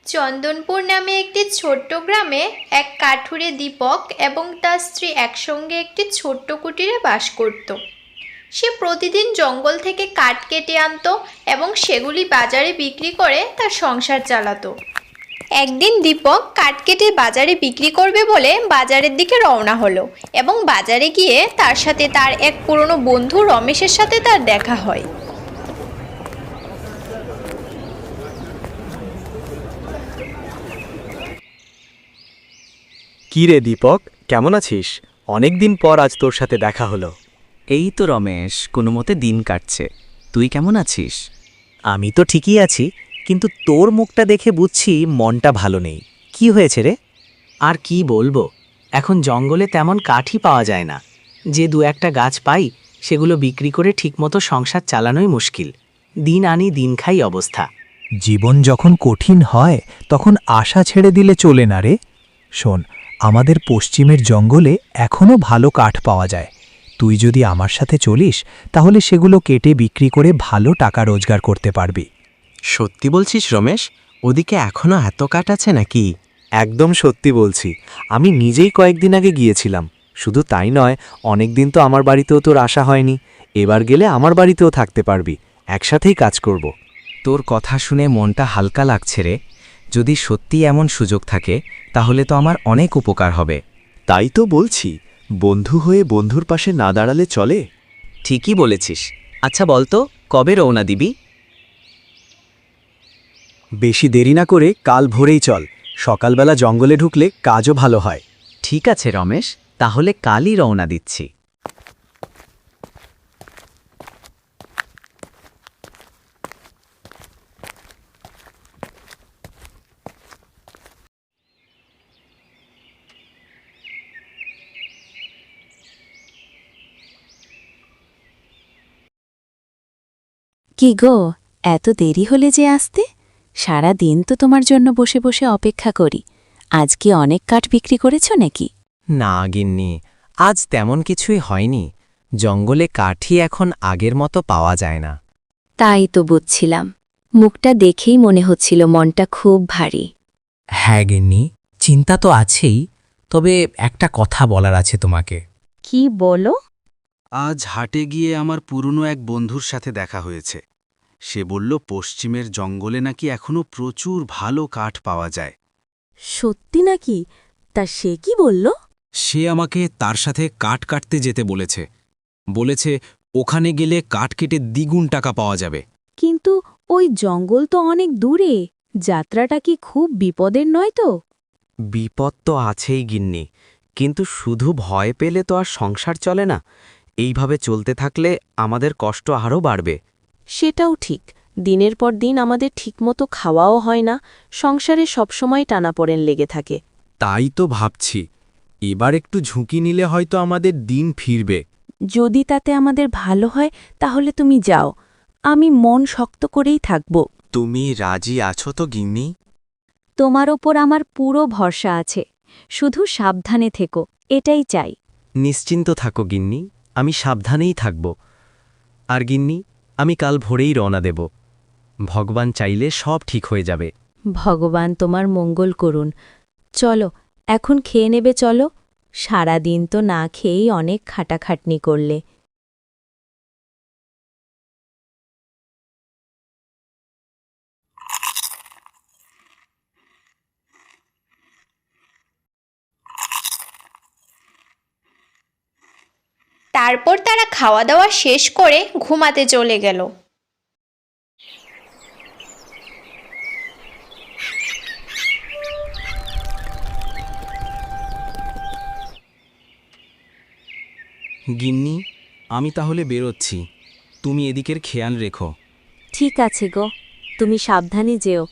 চন্দনপুর নামে একটি ছোট্ট গ্রামে এক কাঠুরে দীপক এবং তার স্ত্রী একসঙ্গে একটি ছোট্ট কুটিরে বাস করত। সে প্রতিদিন জঙ্গল থেকে কাঠ কেটে আনতো এবং সেগুলি বাজারে বিক্রি করে তার সংসার চালাতো। একদিন দীপক কাঠ কেটে বাজারে বিক্রি করবে বলে বাজারের দিকে রওনা হলো এবং বাজারে গিয়ে তার সাথে তার এক পুরনো বন্ধু রমেশের সাথে তার দেখা হয়। কি রে দীপক, কেমন আছিস? অনেক দিন পর আজ তোর সাথে দেখা হলো। এই তো রমেশ, কোনো মতে দিন কাটছে। তুই কেমন আছিস? আমি তো ঠিকই আছি, কিন্তু তোর মুখটা দেখে বুঝছি মনটা ভালো নেই। কি হয়েছে রে? আর কি বলবো, এখন জঙ্গলে তেমন কাঠই পাওয়া যায় না। যে দু একটা গাছ পাই সেগুলো বিক্রি করে ঠিকমতো সংসার চালানোই মুশকিল। দিন আনি দিন খাই অবস্থা। জীবন যখন কঠিন হয় তখন আশা ছেড়ে দিলে চলে না রে। শোন, আমাদের পশ্চিমের জঙ্গলে এখনও ভালো কাঠ পাওয়া যায়। তুই যদি আমার সাথে চলিস তাহলে সেগুলো কেটে বিক্রি করে ভালো টাকা রোজগার করতে পারবি। সত্যি বলছিস রমেশ? ওদিকে এখনো এত কাঠ আছে নাকি? একদম সত্যি বলছি, আমি নিজেই কয়েকদিন আগে গিয়েছিলাম। শুধু তাই নয়, অনেক দিন তো আমার বাড়িতেও তোর আসা হয়নি। এবার গেলে আমার বাড়িতেও থাকতে পারবি, একসাথেই কাজ করব। তোর কথা শুনে মনটা হালকা লাগছে রে। যদি সত্যি এমন সুযোগ থাকে তাহলে তো আমার অনেক উপকার হবে। তাই তো বলছি, বন্ধু হয়ে বন্ধুর পাশে না দাঁড়ালে চলে? ঠিকই বলেছিস। আচ্ছা বলতো, কবে রওনা দিবি? বেশি দেরি না করে কাল ভোরেই চল। সকালবেলা জঙ্গলে ঢুকলে কাজও ভালো হয়। ঠিক আছে রমেশ, তাহলে কালই রওনা দিচ্ছি। কি গো, এত দেরি হলে যে আসতে? সারা দিন তো তোমার জন্য বসে বসে অপেক্ষা করি। আজ কি অনেক কাঠ বিক্রি করেছ নাকি? না গিন্নি, আজ তেমন কিছুই হয়নি। জঙ্গলে কাঠই এখন আগের মতো পাওয়া যায় না। তাই তো বুঝছিলাম, মুখটা দেখেই মনে হচ্ছিল মনটা খুব ভারী। হ্যাঁ গিন্নি, চিন্তা তো আছেই, তবে একটা কথা বলার আছে তোমাকে। কি বলো? আজ হাটে গিয়ে আমার পুরনো এক বন্ধুর সাথে দেখা হয়েছে। সে বলল পশ্চিমের জঙ্গলে নাকি এখনো প্রচুর ভালো কাঠ পাওয়া যায়। সত্যি নাকি? তা সে কি বলল? সে আমাকে তার সাথে কাঠ কাটতে যেতে বলেছে। বলেছে ওখানে গেলে কাঠ কেটে দ্বিগুণ টাকা পাওয়া যাবে। কিন্তু ওই জঙ্গল তো অনেক দূরে, যাত্রাটা কি খুব বিপদের নয় তো? বিপদ তো আছেই গিন্নি, কিন্তু শুধু ভয় পেলে তো আর সংসার চলে না। এইভাবে চলতে থাকলে আমাদের কষ্ট আরও বাড়বে। সেটাও ঠিক, দিনের পর দিন আমাদের ঠিকমতো খাওয়াও হয় না, সংসারে সবসময় টানাপোড়েন লেগে থাকে। তাই তো ভাবছি, এবার একটু ঝুঁকি নিলে হয়তো আমাদের দিন ফিরবে। যদি তাতে আমাদের ভালো হয় তাহলে তুমি যাও, আমি মন শক্ত করেই থাকব। তুমি রাজি আছো তো গিন্নি? তোমার ওপর আমার পুরো ভরসা আছে, শুধু সাবধানে থেকো, এটাই চাই। নিশ্চিন্ত থাকো গিন্নি, আমি সাবধানেই থাকব। আর গিন্নি, আমি কাল ভোরেই রওনা দেব। ভগবান চাইলে সব ঠিক হয়ে যাবে। ভগবান তোমার মঙ্গল করুন। চলো, এখন খেয়ে নেবে চলো, সারাদিন তো না খেয়েই অনেক খাটাখাটনি করলে। তারপর তারা খাওয়া দাওয়া শেষ করে ঘুমাতে চলে গেল। গিন্নি, আমি তাহলে বেরোচ্ছি। তুমি এদিকের খেয়াল রেখো। ঠিক আছে গো, তুমি সাবধানে যেও,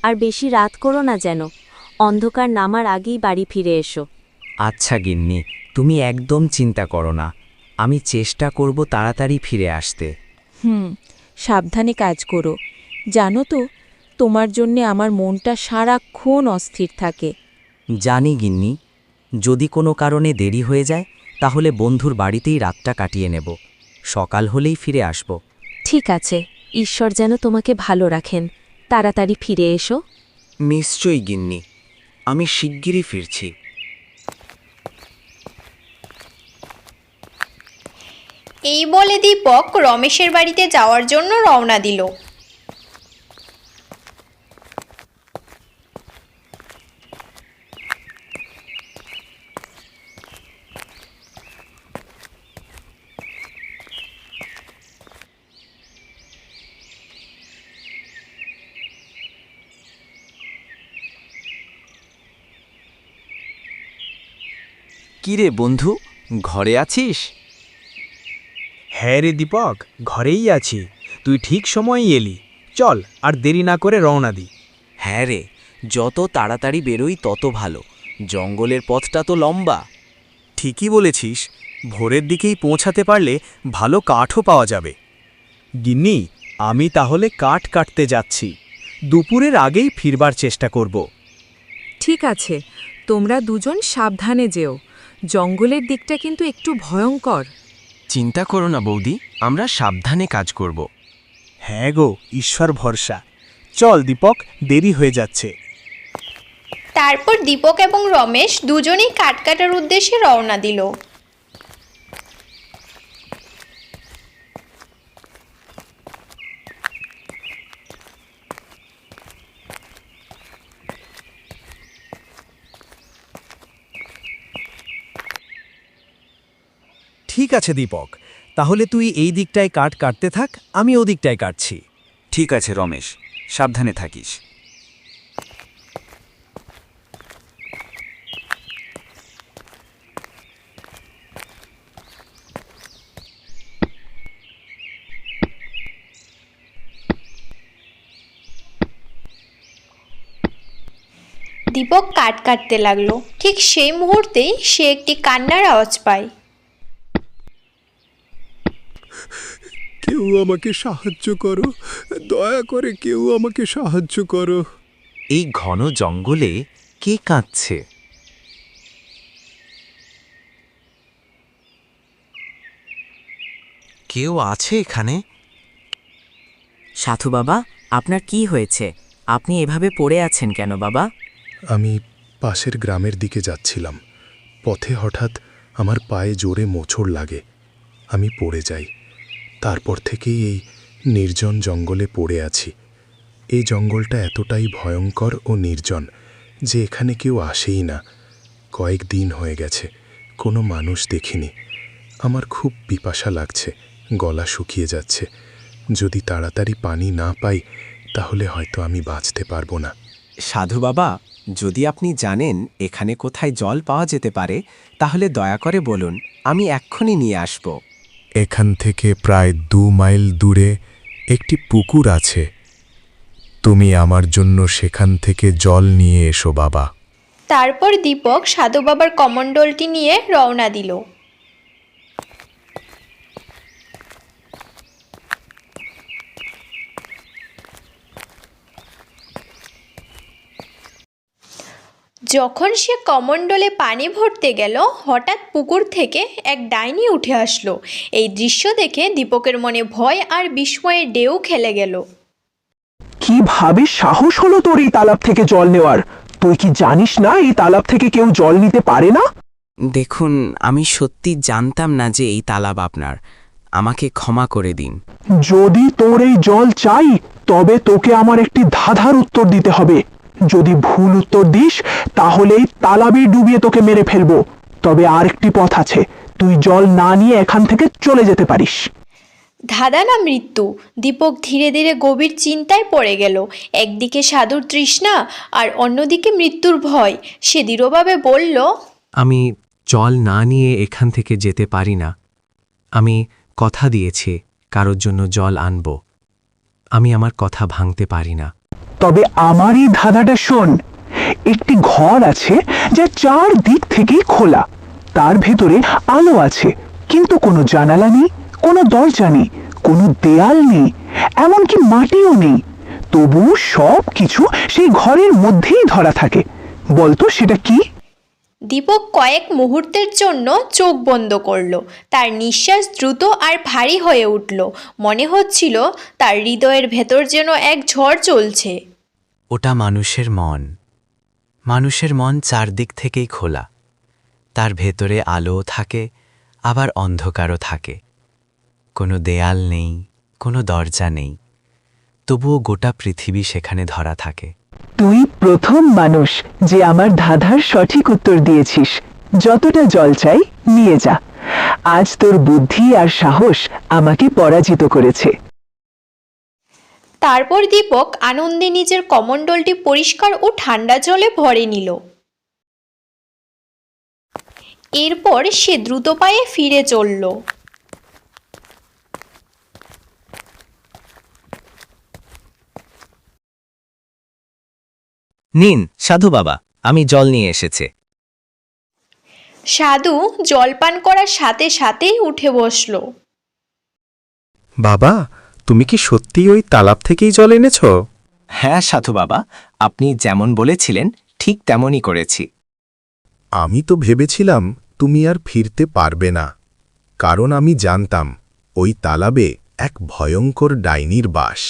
আর বেশি রাত করো না যেন। অন্ধকার নামার আগেই বাড়ি ফিরে এসো। আচ্ছা গিন্নি, তুমি একদম চিন্তা করো না। আমি চেষ্টা করব তাড়াতাড়ি ফিরে আসতে। সাবধানে কাজ করো। জানো তো, তোমার জন্যে আমার মনটা সারাক্ষণ অস্থির থাকে। জানি গিন্নি, যদি কোনো কারণে দেরি হয়ে যায় তাহলে বন্ধুর বাড়িতেই রাতটা কাটিয়ে নেব। সকাল হলেই ফিরে আসব। ঠিক আছে, ঈশ্বর যেন তোমাকে ভালো রাখেন। তাড়াতাড়ি ফিরে এসো। নিশ্চয়ই গিন্নি, আমি শিগগিরই ফিরছি। এই বলে দীপক রমেশের বাড়িতে যাওয়ার জন্য রওনা দিল। কিরে বন্ধু, ঘরে আছিস? হ্যাঁ রে দীপক, ঘরেই আছি। তুই ঠিক সময়ই এলি। চল আর দেরি না করে রওনা দি। হ্যাঁ রে, যত তাড়াতাড়ি বেরোই তত ভালো। জঙ্গলের পথটা তো লম্বা। ঠিকই বলেছিস, ভোরের দিকেই পৌঁছাতে পারলে ভালো কাঠও পাওয়া যাবে। গিন্নি, আমি তাহলে কাঠ কাটতে যাচ্ছি। দুপুরের আগেই ফিরবার চেষ্টা করব। ঠিক আছে, তোমরা দুজন সাবধানে যেও। জঙ্গলের দিকটা কিন্তু একটু ভয়ঙ্কর। চিন্তা করো না বৌদি, আমরা সাবধানে কাজ করব। হ্যাঁ গো, ঈশ্বর ভরসা। চল দীপক, দেরি হয়ে যাচ্ছে। তারপর দীপক এবং রমেশ দুজনেই কাঠ কাটার উদ্দেশ্যে রওনা দিল। ঠিক আছে দীপক, তাহলে তুই এই দিকটায় কাঠ কাটতে থাক, আমি ওদিকটায় কাটছি। ঠিক আছে রমেশ, সাবধানে থাকিস। দীপক কাঠ কাটতে লাগলো। ঠিক সেই মুহূর্তেই সে একটি কান্নার আওয়াজ পায়। কেউ আমাকে সাহায্য করো, দয়া করে কেউ আমাকে সাহায্য করো। এই ঘন জঙ্গলে কে কাঁদছে? কেউ আছে এখানে? সাধু বাবা, আপনার কি হয়েছে? আপনি এভাবে পড়ে আছেন কেন বাবা? আমি পাশের গ্রামের দিকে যাচ্ছিলাম। পথে হঠাৎ আমার পায়ে জোরে মোচড় লাগে। আমি পড়ে যাই। তারপর থেকেই এই নির্জন জঙ্গলে পড়ে আছি। এই জঙ্গলটা এতটাই ভয়ঙ্কর ও নির্জন যে এখানে কেউ আসেই না। কয়েকদিন হয়ে গেছে, কোনো মানুষ দেখিনি। আমার খুব পিপাসা লাগছে, গলা শুকিয়ে যাচ্ছে। যদি তাড়াতাড়ি পানি না পাই তাহলে হয়তো আমি বাঁচতে পারবো না। সাধু বাবা, যদি আপনি জানেন এখানে কোথায় জল পাওয়া যেতে পারে তাহলে দয়া করে বলুন, আমি এক্ষুনি নিয়ে আসব। এখান থেকে প্রায় 2 মাইল দূরে একটি পুকুর আছে। তুমি আমার জন্য সেখান থেকে জল নিয়ে এসো বাবা। তারপর দীপক সাধু বাবার কমণ্ডলটি নিয়ে রওনা দিল। যখন সে কমণ্ডলে পানি ভরতে গেল, হঠাৎ পুকুর থেকে এক ডাইনি উঠে আসলো। এই দৃশ্য দেখে দীপকের মনে ভয় আর বিস্ময়ের ঢেউ খেলে গেল। কিভাবে সাহস হলো তোর এই তালাব থেকে জল নেওয়ার? তুই কি জানিস না এই তালাব থেকে কেউ জল নিতে পারে না? দেখুন, আমি সত্যি জানতাম না যে এই তালাব আপনার। আমাকে ক্ষমা করে দিন। যদি তোর এই জল চাই তবে তোকে আমার একটি ধাঁধার উত্তর দিতে হবে। যদি ভুল উত্তর দিস তাহলে এই তালাবে ডুবিয়ে তোকে মেরে ফেলবো। তবে আরেকটি পথ আছে, তুই জল না নিয়ে এখান থেকে চলে যেতে পারিস। ধাঁধা না মৃত্যু। দীপক ধীরে ধীরে গভীর চিন্তায় পড়ে গেল। একদিকে সাধুর তৃষ্ণা আর অন্যদিকে মৃত্যুর ভয়। সে দৃঢ়ভাবে বলল, আমি জল না নিয়ে এখান থেকে যেতে পারি না। আমি কথা দিয়েছি কারোর জন্য জল আনব। আমি আমার কথা ভাঙতে পারি না। তবে আমার এই ধাঁধাটা শোন। একটি ঘর আছে যা 4 দিক থেকেই খোলা। তার ভেতরে আলো আছে, কিন্তু কোনো জানালা নেই, কোনো দরজা নেই, কোনো দেয়াল নেই, এমনকি মাটিও নেই। তবু সব কিছু সেই ঘরের মধ্যেই ধরা থাকে। বলতো সেটা কি? দীপক কয়েক মুহূর্তের জন্য চোখ বন্ধ করল। তার নিঃশ্বাস দ্রুত আর ভারী হয়ে উঠল। মনে হচ্ছিল তার হৃদয়ের ভেতর যেন এক ঝড় চলছে। ওটা মানুষের মন। মানুষের মন চারদিক থেকেই খোলা। তার ভেতরে আলোও থাকে, আবার অন্ধকারও থাকে। কোনো দেয়াল নেই, কোনো দরজা নেই, তবুও গোটা পৃথিবী সেখানে ধরা থাকে। তুই প্রথম মানুষ যে আমার ধাঁধার সঠিক উত্তর দিয়েছিস। যতটা জল চাই নিয়ে যা। আজ তোর বুদ্ধি আর সাহস আমাকে পরাজিত করেছে। তারপর দীপক আনন্দে নিজের কমণ্ডলটি পরিষ্কার ও ঠান্ডা জলে ভরে নিল। এরপর সে দ্রুত পায়ে ফিরে চলল। নিন সাধু বাবা, আমি জল নিয়ে এসেছে। সাধু জলপান করার সাথে সাথেই উঠে বসল। বাবা, তুমি কি সত্যিই ওই তালাব থেকেই জল এনেছ? হ্যাঁ সাধু বাবা, আপনি যেমন বলেছিলেন ঠিক তেমনই করেছি। আমি তো ভেবেছিলাম তুমি আর ফিরতে পারবে না, কারণ আমি জানতাম ওই তালাবে এক ভয়ঙ্কর ডাইনির বাস।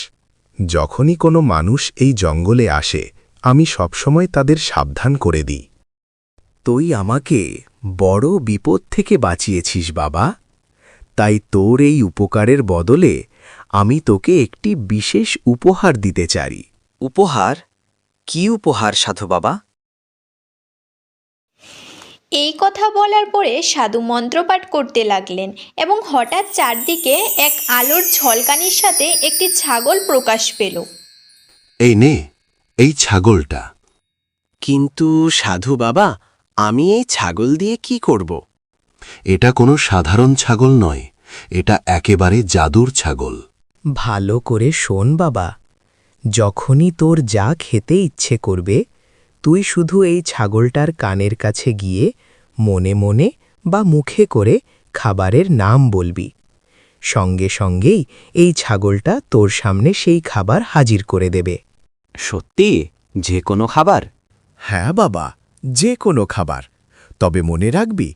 যখনই কোনো মানুষ এই জঙ্গলে আসে আমি সবসময় তাদের সাবধান করে দিই। তুই আমাকে বড় বিপদ থেকে বাঁচিয়েছিস বাবা, তাই তোর এই উপকারের বদলে আমি তোকে একটি বিশেষ উপহার দিতে চাই। উপহার? কি উপহার সাধু বাবা? এই কথা বলার পরে সাধু মন্ত্রপাঠ করতে লাগলেন এবং হঠাৎ চারদিকে এক আলোর ঝলকানির সাথে একটি ছাগল প্রকাশ পেল। এই নে, এই ছাগলটা। কিন্তু সাধু বাবা, আমি এই ছাগল দিয়ে কি করব? এটা কোনো সাধারণ ছাগল নয়, এটা একেবারে জাদুর ছাগল। ভালো করে শোন বাবা, যখনই তোর যা খেতে ইচ্ছে করবে তুই শুধু এই ছাগলটার কানের কাছে গিয়ে মনে মনে বা মুখে করে খাবারের নাম বলবি। সঙ্গে সঙ্গেই এই ছাগলটা তোর সামনে সেই খাবার হাজির করে দেবে। সত্যি? যে কোনো খাবার? হ্যাঁ বাবা, যে কোনো খাবার। তবে মনে রাখবি,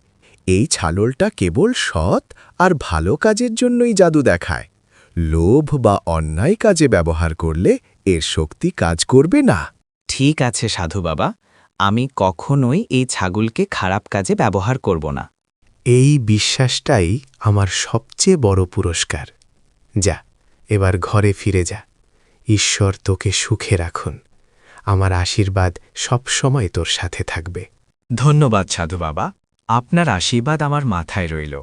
এই ছাগলটা কেবল সৎ আর ভালো কাজের জন্যই জাদু দেখায়। লোভ বা অন্যায় কাজে ব্যবহার করলে এর শক্তি কাজ করবে না। ঠিক আছে সাধু বাবা, আমি কখনোই এই ছাগলকে খারাপ কাজে ব্যবহার করব না। এই বিশ্বাসটাই আমার সবচেয়ে বড় পুরস্কার। যা, এবার ঘরে ফিরে যা। ঈশ্বর তোকে সুখে রাখুন। আমার আশীর্বাদ সবসময় তোর সাথে থাকবে। ধন্যবাদ সাধু বাবা, আপনার আশীর্বাদ আমার মাথায় রইল।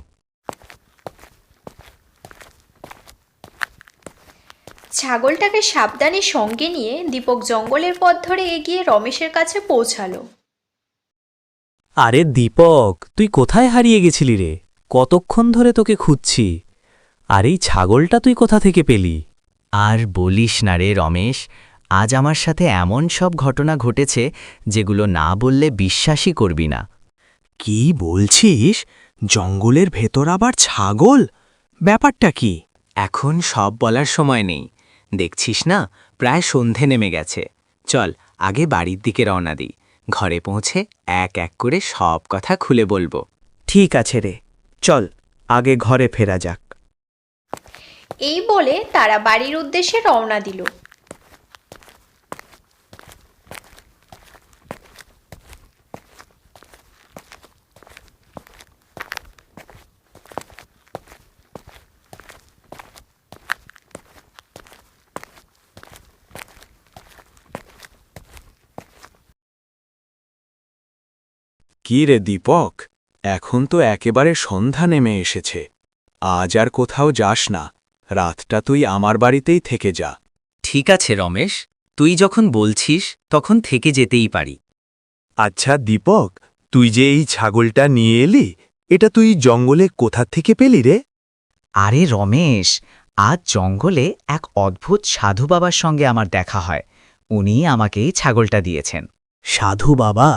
ছাগলটাকে সাবধানে সঙ্গে নিয়ে দীপক জঙ্গলের পথ ধরে এগিয়ে রমেশের কাছে পৌঁছালো। আরে দীপক, তুই কোথায় হারিয়ে গেছিলি রে? কতক্ষণ ধরে তোকে খুঁজছি। আর এই ছাগলটা তুই কোথা থেকে পেলি? আর বলিস না রে রমেশ, আজ আমার সাথে এমন সব ঘটনা ঘটেছে যেগুলো না বললে বিশ্বাসই করবি না। কি বলছিস? জঙ্গলের ভেতর আবার ছাগল? ব্যাপারটা কি? এখন সব বলার সময় নেই। দেখছিস না, প্রায় সন্ধে নেমে গেছে। চল আগে বাড়ির দিকে রওনা দিই। ঘরে পৌঁছে এক এক করে সব কথা খুলে বলবো। ঠিক আছে রে, চল আগে ঘরে ফেরা যাক। এই বলে তারা বাড়ির উদ্দেশ্যে রওনা দিল। কি রে দীপক, এখন তো একেবারে সন্ধ্যা নেমে এসেছে। আজ আর কোথাও যাস না, রাতটা তুই আমার বাড়িতেই থেকে যা। ঠিক আছে রমেশ, তুই যখন বলছিস তখন থেকে যেতেই পারি। আচ্ছা দীপক, তুই যে এই ছাগলটা নিয়ে এলি, এটা তুই জঙ্গলে কোথা থেকে পেলি রে? আরে রমেশ, আজ জঙ্গলে এক অদ্ভুত সাধু বাবার সঙ্গে আমার দেখা হয়। উনি আমাকে এই ছাগলটা দিয়েছেন। সাধু বাবা,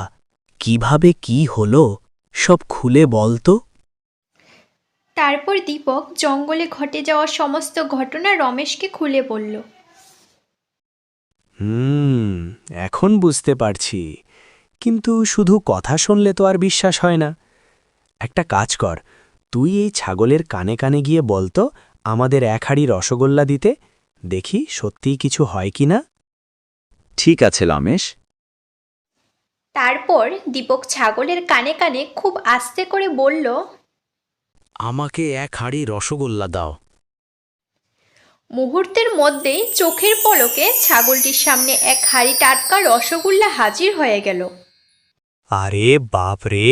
কিভাবে কি হলো সব খুলে বল তো। তারপর দীপক জঙ্গলে ঘটে যাওয়া সমস্ত ঘটনা রমেশকে খুলে বলল। এখন বুঝতে পারছি, কিন্তু শুধু কথা শুনলে তো আর বিশ্বাস হয় না। একটা কাজ কর, তুই এই ছাগলের কানে কানে গিয়ে বলতো আমাদের এক হাঁড়ি রসগোল্লা দিতে, দেখি সত্যিই কিছু হয় কি না। ঠিক আছে রমেশ। তারপর দীপক ছাগলের কানে কানে খুব আস্তে করে বলল, আমাকে 1 হাঁড়ি রসগোল্লা দাও। মুহূর্তের মধ্যেই চোখের পলকে ছাগলটির সামনে 1 হাঁড়ি টাটকা রসগোল্লা হাজির হয়ে গেল। আরে বাপ রে,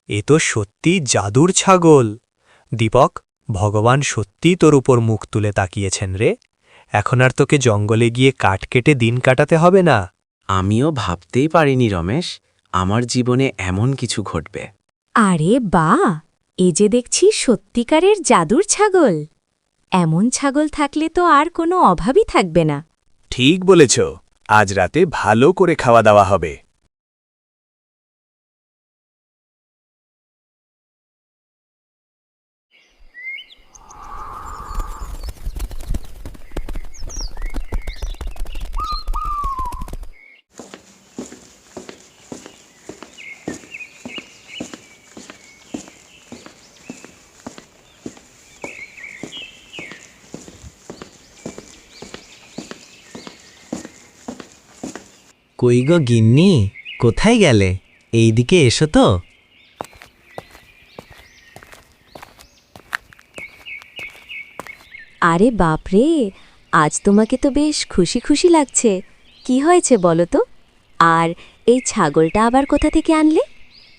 এ তো সত্যি জাদুর ছাগল। দীপক, ভগবান সত্যি তোর উপর মুখ তুলে তাকিয়েছেন রে। এখন আর তোকে জঙ্গলে গিয়ে কাঠ কেটে দিন কাটাতে হবে না। আমিও ভাবতেই পারিনি রমেশ, আমার জীবনে এমন কিছু ঘটবে। আরে বাহ, এ যে দেখছি সত্যিকারের জাদুর ছাগল। এমন ছাগল থাকলে তো আর কোনো অভাবই থাকবে না। ঠিক বলেছ, আজ রাতে ভালো করে খাওয়া দাওয়া হবে। কই গো গিন্নি, কোথায় গেলে? এইদিকে এসো তো। আরে বাপরে, আজ তোমাকে তো বেশ খুশি খুশি লাগছে। কি হয়েছে বলো তো? আর এই ছাগলটা আবার কোথা থেকে আনলে?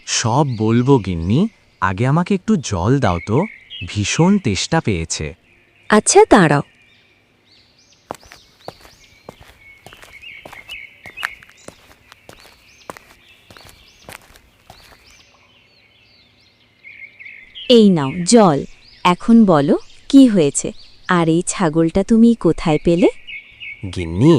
সব বলবো গিন্নি, আগে আমাকে একটু জল দাও তো, ভীষণ তেষ্টা পেয়েছে। আচ্ছা দাঁড়াও। এই নাও জল। এখন বলো কি হয়েছে, আর এই ছাগলটা তুমি কোথায় পেলে? গিন্নি,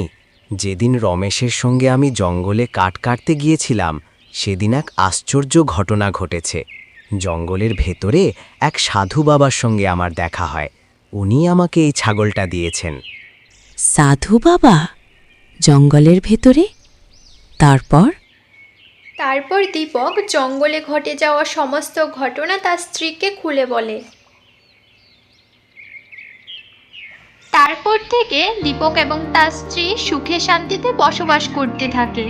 যেদিন রমেশের সঙ্গে আমি জঙ্গলে কাঠ কাটতে গিয়েছিলাম, সেদিন এক আশ্চর্য ঘটনা ঘটেছে। জঙ্গলের ভেতরে এক সাধু বাবার সঙ্গে আমার দেখা হয়। উনি আমাকে এই ছাগলটা দিয়েছেন। সাধু বাবা? জঙ্গলের ভেতরে? তারপর? তারপর দীপক জঙ্গলে ঘটে যাওয়া সমস্ত ঘটনা তার স্ত্রীকে খুলে বলে। তারপর থেকে দীপক এবং তার স্ত্রী সুখে শান্তিতে বসবাস করতে থাকে।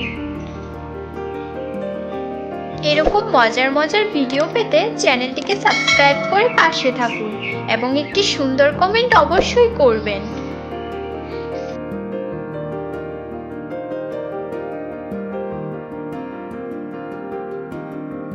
এরকম মজার মজার ভিডিও পেতে চ্যানেলটিকে সাবস্ক্রাইব করে পাশে থাকুন এবং একটি সুন্দর কমেন্ট অবশ্যই করবেন।